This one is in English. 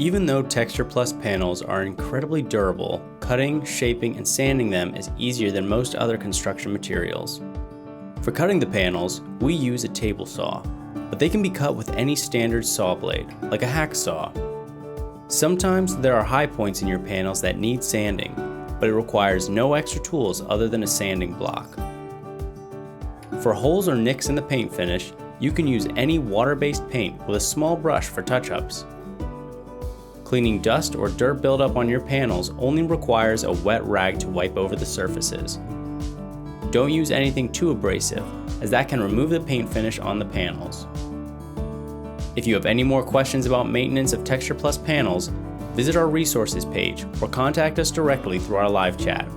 Even though Texture Plus panels are incredibly durable, cutting, shaping, and sanding them is easier than most other construction materials. For cutting the panels, we use a table saw, but they can be cut with any standard saw blade, like a hacksaw. Sometimes there are high points in your panels that need sanding, but it requires no extra tools other than a sanding block. For holes or nicks in the paint finish, you can use any water-based paint with a small brush for touch-ups. Cleaning dust or dirt buildup on your panels only requires a wet rag to wipe over the surfaces. Don't use anything too abrasive, as that can remove the paint finish on the panels. If you have any more questions about maintenance of Texture Plus panels, visit our resources page or contact us directly through our live chat.